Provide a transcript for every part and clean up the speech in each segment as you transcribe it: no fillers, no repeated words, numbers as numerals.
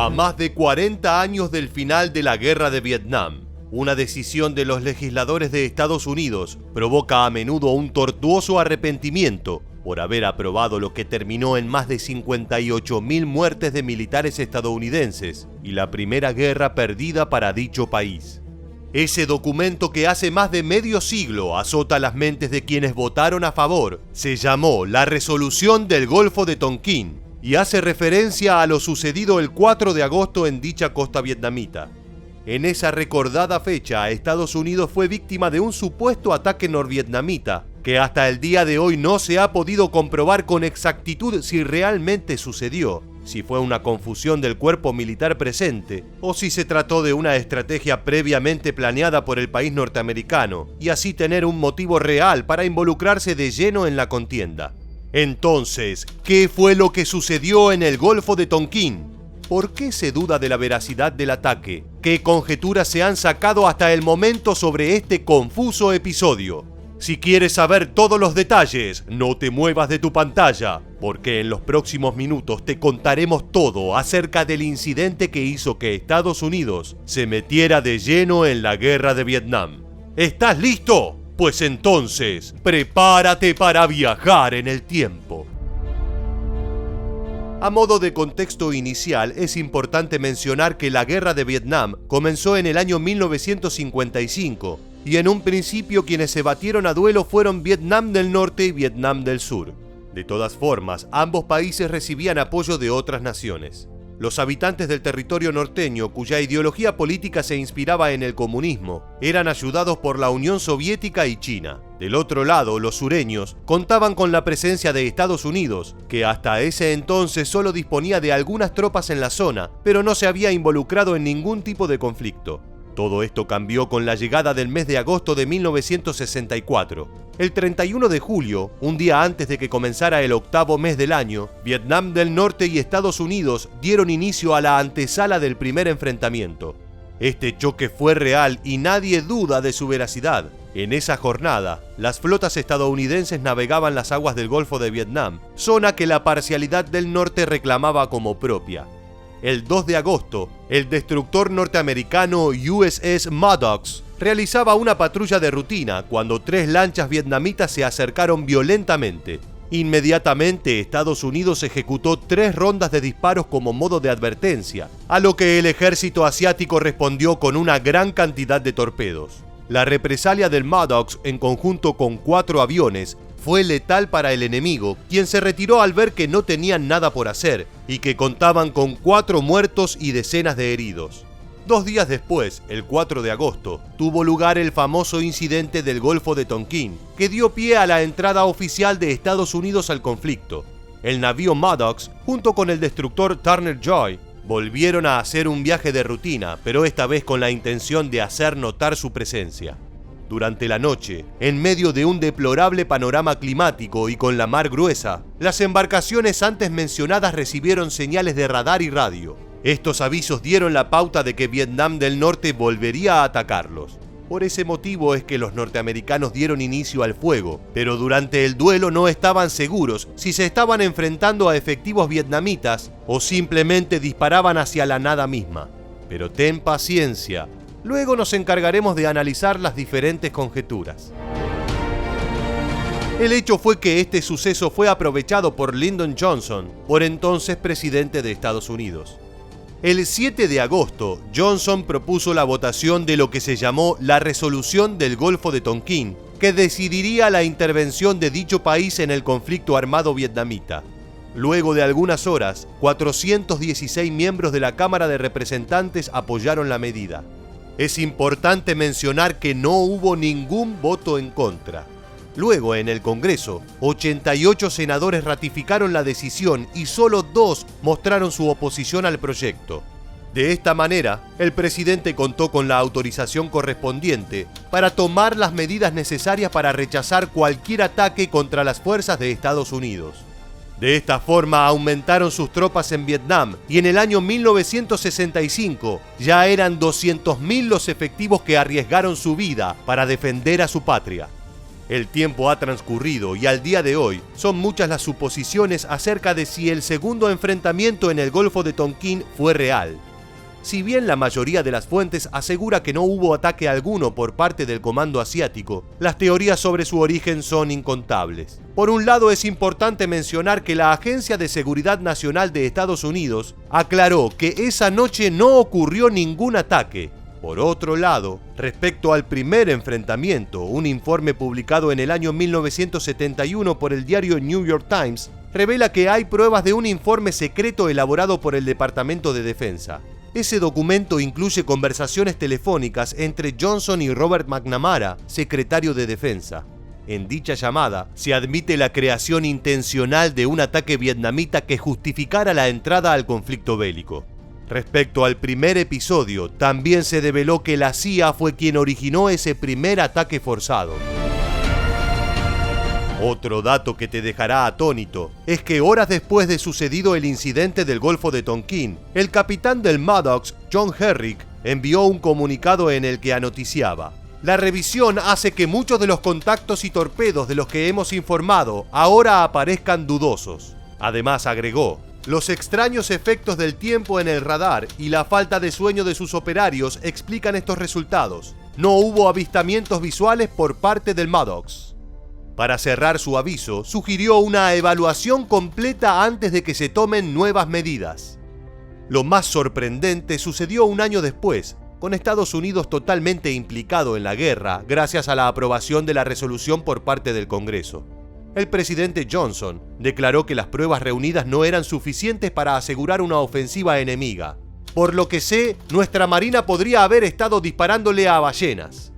A más de 40 años del final de la Guerra de Vietnam, una decisión de los legisladores de Estados Unidos provoca a menudo un tortuoso arrepentimiento por haber aprobado lo que terminó en más de 58.000 muertes de militares estadounidenses y la primera guerra perdida para dicho país. Ese documento que hace más de medio siglo azota las mentes de quienes votaron a favor se llamó la Resolución del Golfo de Tonquín y hace referencia a lo sucedido el 4 de agosto en dicha costa vietnamita. En esa recordada fecha, Estados Unidos fue víctima de un supuesto ataque norvietnamita que hasta el día de hoy no se ha podido comprobar con exactitud si realmente sucedió, si fue una confusión del cuerpo militar presente o si se trató de una estrategia previamente planeada por el país norteamericano y así tener un motivo real para involucrarse de lleno en la contienda. Entonces, ¿qué fue lo que sucedió en el Golfo de Tonquín? ¿Por qué se duda de la veracidad del ataque? ¿Qué conjeturas se han sacado hasta el momento sobre este confuso episodio? Si quieres saber todos los detalles, no te muevas de tu pantalla, porque en los próximos minutos te contaremos todo acerca del incidente que hizo que Estados Unidos se metiera de lleno en la guerra de Vietnam. ¿Estás listo? Pues entonces, prepárate para viajar en el tiempo. A modo de contexto inicial, es importante mencionar que la Guerra de Vietnam comenzó en el año 1955 y en un principio quienes se batieron a duelo fueron Vietnam del Norte y Vietnam del Sur. De todas formas, ambos países recibían apoyo de otras naciones. Los habitantes del territorio norteño, cuya ideología política se inspiraba en el comunismo, eran ayudados por la Unión Soviética y China. Del otro lado, los sureños contaban con la presencia de Estados Unidos, que hasta ese entonces solo disponía de algunas tropas en la zona, pero no se había involucrado en ningún tipo de conflicto. Todo esto cambió con la llegada del mes de agosto de 1964. El 31 de julio, un día antes de que comenzara el octavo mes del año, Vietnam del Norte y Estados Unidos dieron inicio a la antesala del primer enfrentamiento. Este choque fue real y nadie duda de su veracidad. En esa jornada, las flotas estadounidenses navegaban las aguas del Golfo de Vietnam, zona que la parcialidad del norte reclamaba como propia. El 2 de agosto, el destructor norteamericano USS Maddox realizaba una patrulla de rutina cuando 3 lanchas vietnamitas se acercaron violentamente. Inmediatamente, Estados Unidos ejecutó 3 rondas de disparos como modo de advertencia, a lo que el ejército asiático respondió con una gran cantidad de torpedos. La represalia del Maddox, en conjunto con 4 aviones, fue letal para el enemigo, quien se retiró al ver que no tenían nada por hacer y que contaban con 4 muertos y decenas de heridos. 2 días después, el 4 de agosto, tuvo lugar el famoso incidente del Golfo de Tonquín, que dio pie a la entrada oficial de Estados Unidos al conflicto. El navío Maddox, junto con el destructor Turner Joy, volvieron a hacer un viaje de rutina, pero esta vez con la intención de hacer notar su presencia. Durante la noche, en medio de un deplorable panorama climático y con la mar gruesa, las embarcaciones antes mencionadas recibieron señales de radar y radio. Estos avisos dieron la pauta de que Vietnam del Norte volvería a atacarlos. Por ese motivo es que los norteamericanos dieron inicio al fuego, pero durante el duelo no estaban seguros si se estaban enfrentando a efectivos vietnamitas o simplemente disparaban hacia la nada misma. Pero ten paciencia. Luego nos encargaremos de analizar las diferentes conjeturas. El hecho fue que este suceso fue aprovechado por Lyndon Johnson, por entonces presidente de Estados Unidos. El 7 de agosto, Johnson propuso la votación de lo que se llamó la Resolución del Golfo de Tonquín, que decidiría la intervención de dicho país en el conflicto armado vietnamita. Luego de algunas horas, 416 miembros de la Cámara de Representantes apoyaron la medida. Es importante mencionar que no hubo ningún voto en contra. Luego, en el Congreso, 88 senadores ratificaron la decisión y solo 2 mostraron su oposición al proyecto. De esta manera, el presidente contó con la autorización correspondiente para tomar las medidas necesarias para rechazar cualquier ataque contra las fuerzas de Estados Unidos. De esta forma aumentaron sus tropas en Vietnam y en el año 1965 ya eran 200.000 los efectivos que arriesgaron su vida para defender a su patria. El tiempo ha transcurrido y al día de hoy son muchas las suposiciones acerca de si el segundo enfrentamiento en el Golfo de Tonquín fue real. Si bien la mayoría de las fuentes asegura que no hubo ataque alguno por parte del Comando Asiático, las teorías sobre su origen son incontables. Por un lado, es importante mencionar que la Agencia de Seguridad Nacional de Estados Unidos aclaró que esa noche no ocurrió ningún ataque. Por otro lado, respecto al primer enfrentamiento, un informe publicado en el año 1971 por el diario New York Times revela que hay pruebas de un informe secreto elaborado por el Departamento de Defensa. Ese documento incluye conversaciones telefónicas entre Johnson y Robert McNamara, secretario de Defensa. En dicha llamada, se admite la creación intencional de un ataque vietnamita que justificara la entrada al conflicto bélico. Respecto al primer episodio, también se develó que la CIA fue quien originó ese primer ataque forzado. Otro dato que te dejará atónito es que horas después de sucedido el incidente del Golfo de Tonquín, el capitán del Maddox, John Herrick, envió un comunicado en el que anoticiaba: "La revisión hace que muchos de los contactos y torpedos de los que hemos informado ahora aparezcan dudosos". Además agregó: "Los extraños efectos del tiempo en el radar y la falta de sueño de sus operarios explican estos resultados. No hubo avistamientos visuales por parte del Maddox". Para cerrar su aviso, sugirió una evaluación completa antes de que se tomen nuevas medidas. Lo más sorprendente sucedió un año después, con Estados Unidos totalmente implicado en la guerra gracias a la aprobación de la resolución por parte del Congreso. El presidente Johnson declaró que las pruebas reunidas no eran suficientes para asegurar una ofensiva enemiga. "Por lo que sé, nuestra marina podría haber estado disparándole a ballenas".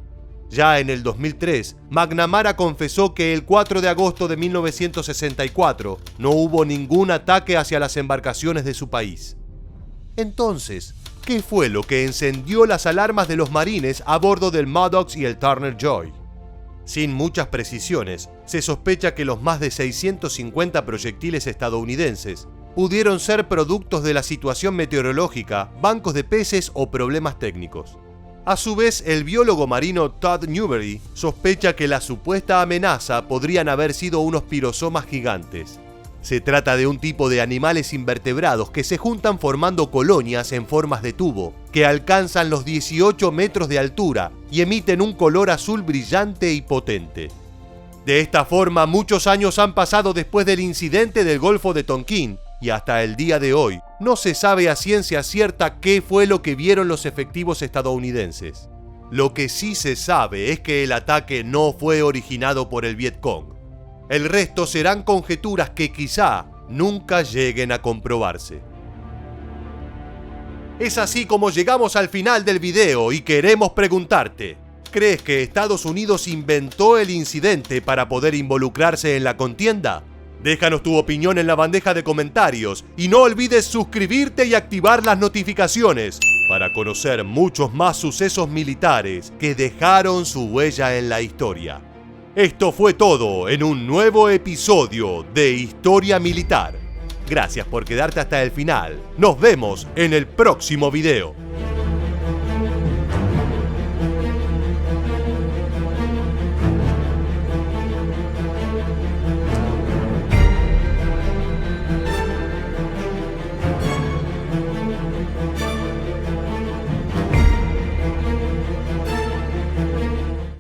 Ya en el 2003, McNamara confesó que el 4 de agosto de 1964 no hubo ningún ataque hacia las embarcaciones de su país. Entonces, ¿qué fue lo que encendió las alarmas de los marines a bordo del Maddox y el Turner Joy? Sin muchas precisiones, se sospecha que los más de 650 proyectiles estadounidenses pudieron ser productos de la situación meteorológica, bancos de peces o problemas técnicos. A su vez, el biólogo marino Todd Newberry sospecha que la supuesta amenaza podrían haber sido unos pirosomas gigantes. Se trata de un tipo de animales invertebrados que se juntan formando colonias en formas de tubo, que alcanzan los 18 metros de altura y emiten un color azul brillante y potente. De esta forma, muchos años han pasado después del incidente del Golfo de Tonquín, y hasta el día de hoy no se sabe a ciencia cierta qué fue lo que vieron los efectivos estadounidenses. Lo que sí se sabe es que el ataque no fue originado por el Vietcong. El resto serán conjeturas que quizá nunca lleguen a comprobarse. Es así como llegamos al final del video y queremos preguntarte: ¿crees que Estados Unidos inventó el incidente para poder involucrarse en la contienda? Déjanos tu opinión en la bandeja de comentarios y no olvides suscribirte y activar las notificaciones para conocer muchos más sucesos militares que dejaron su huella en la historia. Esto fue todo en un nuevo episodio de Historia Militar. Gracias por quedarte hasta el final. Nos vemos en el próximo video.